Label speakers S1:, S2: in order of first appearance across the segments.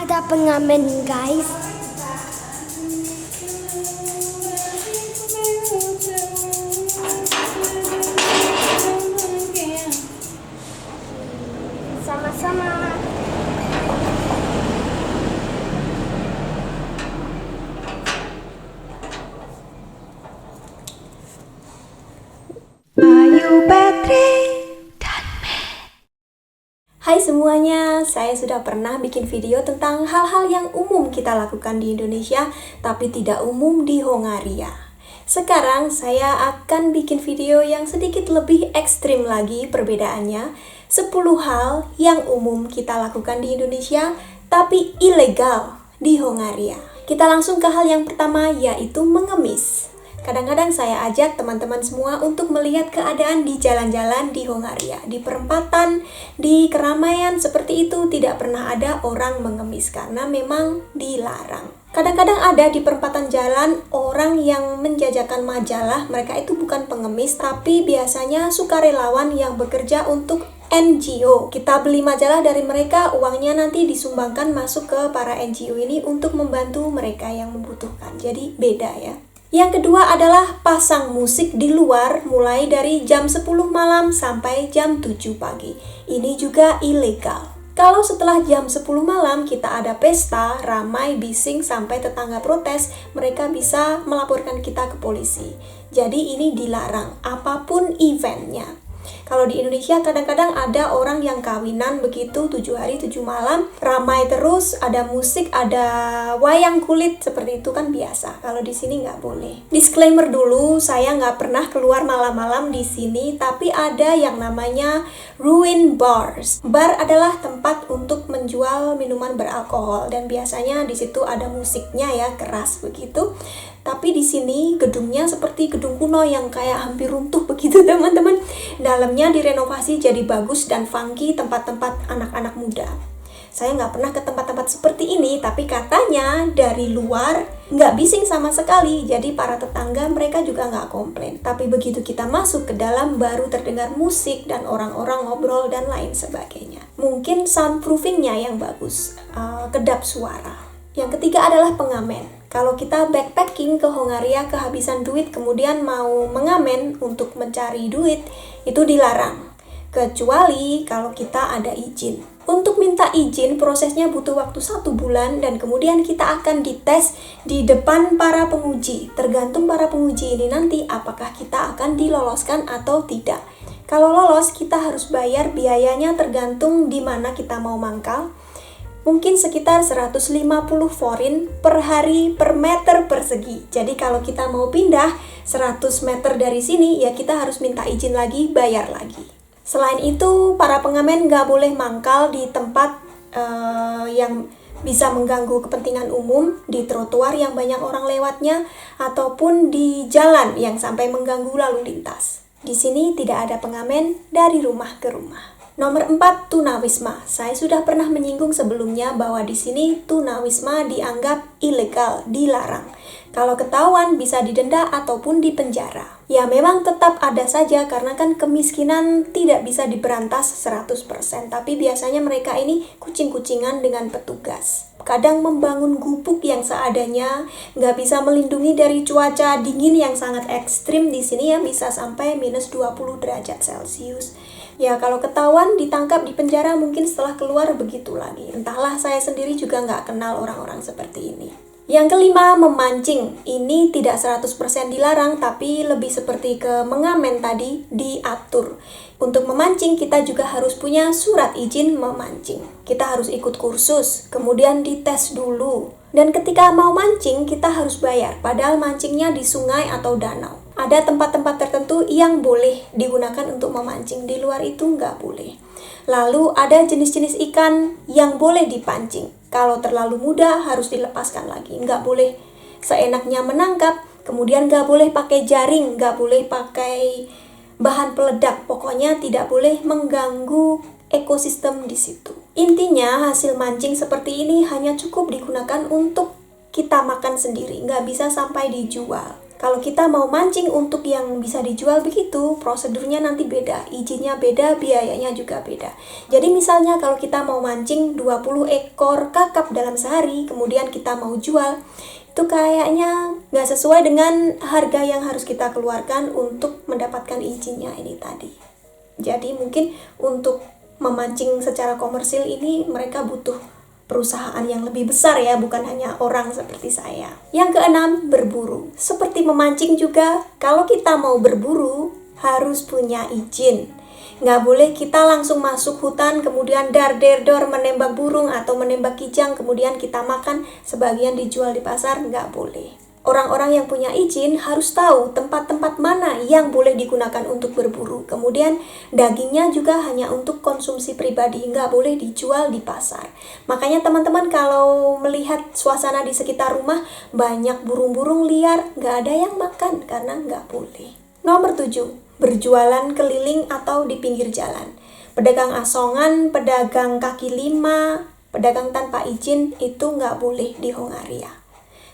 S1: ada pengamen, guys. Sama-sama.
S2: Ayu Patrick dan
S3: Hai semuanya, saya sudah pernah bikin video tentang hal-hal yang umum kita lakukan di Indonesia tapi tidak umum di Hongaria. Sekarang saya akan bikin video yang sedikit lebih ekstrim lagi perbedaannya. 10 hal yang umum kita lakukan di Indonesia tapi ilegal di Hongaria. Kita langsung ke hal yang pertama, yaitu mengemis. Kadang-kadang saya ajak teman-teman semua untuk melihat keadaan di jalan-jalan di Hongaria. Di perempatan, di keramaian seperti itu tidak pernah ada orang mengemis karena memang dilarang. Kadang-kadang ada di perempatan jalan orang yang menjajakan majalah. Mereka itu bukan pengemis tapi biasanya sukarelawan yang bekerja untuk NGO. Kita beli majalah dari mereka, uangnya nanti disumbangkan masuk ke para NGO ini untuk membantu mereka yang membutuhkan. Jadi beda ya. Yang kedua adalah pasang musik di luar mulai dari jam 10 malam sampai jam 7 pagi. Ini juga ilegal. Kalau setelah jam 10 malam kita ada pesta, ramai, bising, sampai tetangga protes, mereka bisa melaporkan kita ke polisi. Jadi ini dilarang, apapun eventnya. Kalau di Indonesia kadang-kadang ada orang yang kawinan begitu 7 hari 7 malam, ramai terus, ada musik, ada wayang kulit, seperti itu kan biasa. Kalau di sini nggak boleh. Disclaimer dulu, saya nggak pernah keluar malam-malam di sini, tapi ada yang namanya ruin bars. Bar adalah tempat untuk menjual minuman beralkohol dan biasanya di situ ada musiknya ya, keras begitu. Tapi di sini gedungnya seperti gedung kuno yang kayak hampir runtuh begitu teman-teman. Dalamnya direnovasi jadi bagus dan funky, tempat-tempat anak-anak muda. Saya nggak pernah ke tempat-tempat seperti ini, tapi katanya dari luar nggak bising sama sekali. Jadi para tetangga mereka juga nggak komplain. Tapi begitu kita masuk ke dalam baru terdengar musik dan orang-orang ngobrol dan lain sebagainya. Mungkin soundproofingnya yang bagus, kedap suara. Yang ketiga adalah pengamen. Kalau kita backpacking ke Hongaria kehabisan duit kemudian mau mengamen untuk mencari duit, itu dilarang. Kecuali kalau kita ada izin. Untuk minta izin prosesnya butuh waktu 1 bulan dan kemudian kita akan dites di depan para penguji. Tergantung para penguji ini nanti apakah kita akan diloloskan atau tidak. Kalau lolos kita harus bayar, biayanya tergantung di mana kita mau mangkal. Mungkin sekitar 150 forin per hari per meter persegi. Jadi kalau kita mau pindah 100 meter dari sini, ya kita harus minta izin lagi, bayar lagi. Selain itu, para pengamen nggak boleh mangkal di tempat yang bisa mengganggu kepentingan umum, di trotoar yang banyak orang lewatnya, ataupun di jalan yang sampai mengganggu lalu lintas. Di sini tidak ada pengamen dari rumah ke rumah. Nomor 4, tunawisma. Saya sudah pernah menyinggung sebelumnya bahwa di sini tunawisma dianggap ilegal, dilarang. Kalau ketahuan bisa didenda ataupun dipenjara. Ya memang tetap ada saja karena kan kemiskinan tidak bisa diberantas 100%. Tapi biasanya mereka ini kucing-kucingan dengan petugas. Kadang membangun gubuk yang seadanya, nggak bisa melindungi dari cuaca dingin yang sangat ekstrim di sini ya, bisa sampai minus 20 derajat Celcius. Ya kalau ketahuan ditangkap di penjara mungkin setelah keluar begitu lagi. Entahlah, saya sendiri juga nggak kenal orang-orang seperti ini. Yang kelima, memancing. Ini tidak 100% dilarang tapi lebih seperti ke mengamen tadi, diatur. Untuk memancing kita juga harus punya surat izin memancing. Kita harus ikut kursus, kemudian dites dulu. Dan ketika mau mancing kita harus bayar, padahal mancingnya di sungai atau danau. Ada tempat-tempat tertentu yang boleh digunakan untuk memancing, di luar itu nggak boleh. Lalu ada jenis-jenis ikan yang boleh dipancing. Kalau terlalu muda harus dilepaskan lagi, nggak boleh seenaknya menangkap. Kemudian nggak boleh pakai jaring, nggak boleh pakai bahan peledak. Pokoknya tidak boleh mengganggu ekosistem di situ. Intinya hasil mancing seperti ini hanya cukup digunakan untuk kita makan sendiri, nggak bisa sampai dijual. Kalau kita mau mancing untuk yang bisa dijual begitu, prosedurnya nanti beda, izinnya beda, biayanya juga beda. Jadi misalnya kalau kita mau mancing 20 ekor kakap dalam sehari, kemudian kita mau jual, itu kayaknya nggak sesuai dengan harga yang harus kita keluarkan untuk mendapatkan izinnya ini tadi. Jadi mungkin untuk memancing secara komersil ini mereka butuh perusahaan yang lebih besar ya, bukan hanya orang seperti saya. Yang keenam, berburu. Seperti memancing juga, kalau kita mau berburu, harus punya izin. Nggak boleh kita langsung masuk hutan, kemudian dar-der-dor menembak burung atau menembak kijang, kemudian kita makan, sebagian dijual di pasar, nggak boleh. Orang-orang yang punya izin harus tahu tempat-tempat mana yang boleh digunakan untuk berburu. Kemudian dagingnya juga hanya untuk konsumsi pribadi, nggak boleh dijual di pasar. Makanya teman-teman kalau melihat suasana di sekitar rumah, banyak burung-burung liar, nggak ada yang makan karena nggak boleh. Nomor 7, berjualan keliling atau di pinggir jalan. Pedagang asongan, pedagang kaki lima, pedagang tanpa izin itu nggak boleh di Hongaria.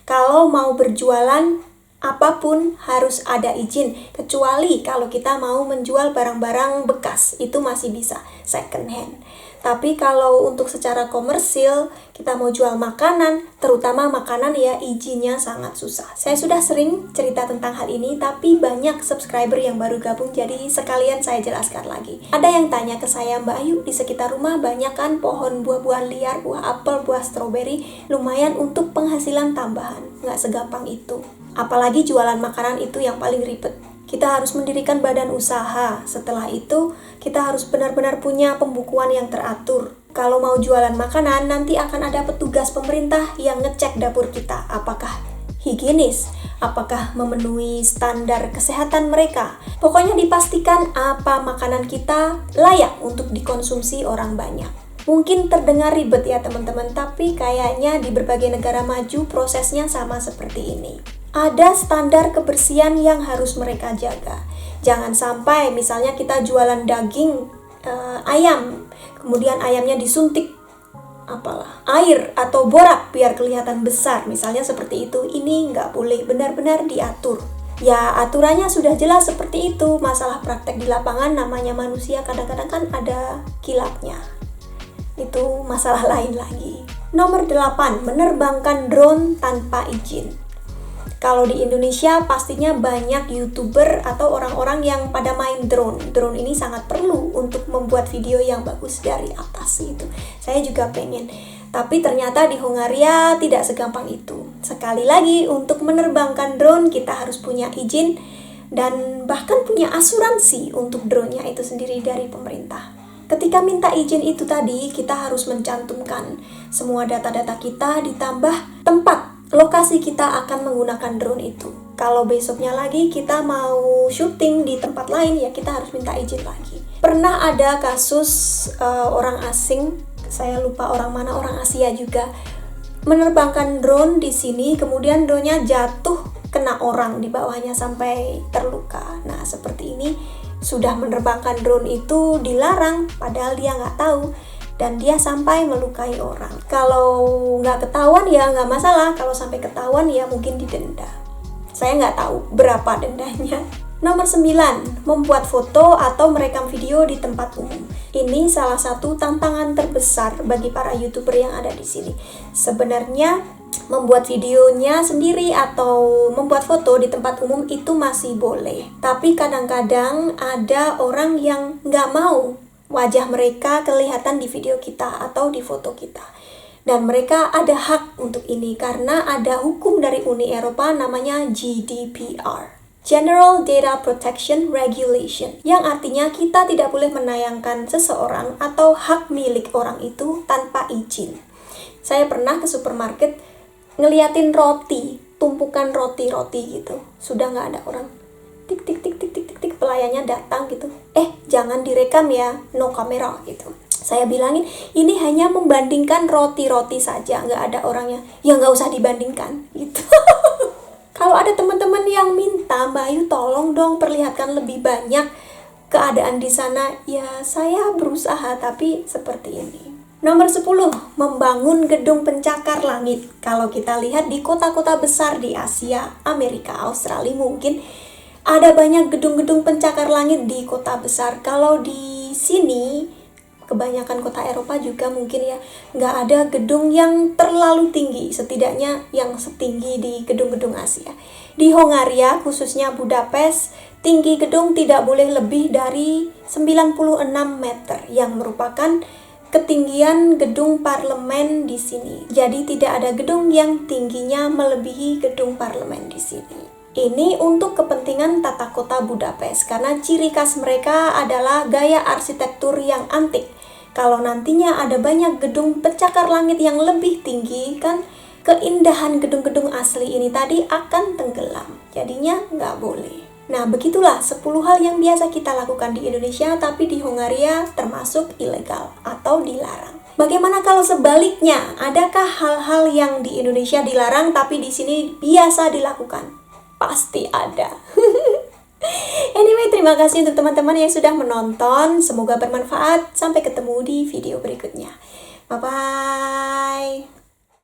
S3: Kalau mau berjualan apapun harus ada izin, kecuali kalau kita mau menjual barang-barang bekas, itu masih bisa second hand. Tapi kalau untuk secara komersil, kita mau jual makanan, terutama makanan ya, izinnya sangat susah. Saya sudah sering cerita tentang hal ini, tapi banyak subscriber yang baru gabung, jadi sekalian saya jelaskan lagi. Ada yang tanya ke saya, Mbak Ayu, di sekitar rumah banyak kan pohon buah-buahan liar, buah apel, buah stroberi, lumayan untuk penghasilan tambahan. Nggak segampang itu. Apalagi jualan makanan itu yang paling ribet. Kita harus mendirikan badan usaha. Setelah itu, kita harus benar-benar punya pembukuan yang teratur. Kalau mau jualan makanan, nanti akan ada petugas pemerintah yang ngecek dapur kita. Apakah higienis? Apakah memenuhi standar kesehatan mereka? Pokoknya dipastikan apa makanan kita layak untuk dikonsumsi orang banyak. Mungkin terdengar ribet ya teman-teman, tapi kayaknya di berbagai negara maju prosesnya sama seperti ini. Ada standar kebersihan yang harus mereka jaga. Jangan sampai misalnya kita jualan daging ayam, kemudian ayamnya disuntik air atau borak biar kelihatan besar, misalnya seperti itu. Ini nggak boleh, benar-benar diatur. Ya aturannya sudah jelas seperti itu. Masalah praktek di lapangan, namanya manusia, kadang-kadang kan ada kilapnya. Itu masalah lain lagi. Nomor 8, menerbangkan drone tanpa izin. Kalau di Indonesia pastinya banyak YouTuber atau orang-orang yang pada main drone. Drone ini sangat perlu untuk membuat video yang bagus dari atas gitu. Saya juga pengen. Tapi ternyata di Hongaria tidak segampang itu. Sekali lagi, untuk menerbangkan drone kita harus punya izin dan bahkan punya asuransi untuk drone-nya itu sendiri dari pemerintah. Ketika minta izin itu tadi, kita harus mencantumkan semua data-data kita ditambah tempat lokasi kita akan menggunakan drone itu. Kalau besoknya lagi kita mau syuting di tempat lain, ya kita harus minta izin lagi. Pernah ada kasus orang asing, saya lupa orang mana, orang Asia juga, menerbangkan drone di sini, kemudian drone-nya jatuh kena orang di bawahnya sampai terluka. Nah seperti ini, sudah menerbangkan drone itu dilarang, padahal dia nggak tahu. Dan dia sampai melukai orang. Kalau nggak ketahuan ya nggak masalah, kalau sampai ketahuan ya mungkin didenda. Saya nggak tahu berapa dendanya. Nomor 9, membuat foto atau merekam video di tempat umum. Ini salah satu tantangan terbesar bagi para YouTuber yang ada di sini. Sebenarnya membuat videonya sendiri atau membuat foto di tempat umum itu masih boleh. Tapi kadang-kadang ada orang yang nggak mau wajah mereka kelihatan di video kita atau di foto kita. Dan mereka ada hak untuk ini karena ada hukum dari Uni Eropa namanya GDPR, General Data Protection Regulation, yang artinya kita tidak boleh menayangkan seseorang atau hak milik orang itu tanpa izin. Saya pernah ke supermarket ngeliatin roti, tumpukan roti-roti gitu. Sudah nggak ada orang. Tik tik tik tik tik tik tik, pelayannya datang gitu. Jangan direkam ya, no kamera gitu. Saya bilangin, ini hanya membandingkan roti-roti saja, nggak ada orangnya. Ya nggak usah dibandingkan gitu. Kalau ada teman-teman yang minta, Mbak Ayu tolong dong perlihatkan lebih banyak keadaan di sana, ya saya berusaha, tapi seperti ini. Nomor 10, membangun gedung pencakar langit. Kalau kita lihat di kota-kota besar di Asia, Amerika, Australia mungkin ada banyak gedung-gedung pencakar langit di kota besar. Kalau di sini, kebanyakan kota Eropa juga mungkin ya, nggak ada gedung yang terlalu tinggi, setidaknya yang setinggi di gedung-gedung Asia. Di Hongaria, khususnya Budapest, tinggi gedung tidak boleh lebih dari 96 meter, yang merupakan ketinggian gedung parlemen di sini. Jadi tidak ada gedung yang tingginya melebihi gedung parlemen di sini. Ini untuk kepentingan tata kota Budapest, karena ciri khas mereka adalah gaya arsitektur yang antik. Kalau nantinya ada banyak gedung pencakar langit yang lebih tinggi, kan keindahan gedung-gedung asli ini tadi akan tenggelam. Jadinya nggak boleh. Nah, begitulah 10 hal yang biasa kita lakukan di Indonesia, tapi di Hongaria termasuk ilegal atau dilarang. Bagaimana kalau sebaliknya? Adakah hal-hal yang di Indonesia dilarang, tapi di sini biasa dilakukan? Pasti ada. Anyway, terima kasih untuk teman-teman yang sudah menonton. Semoga bermanfaat. Sampai ketemu di video berikutnya. Bye-bye.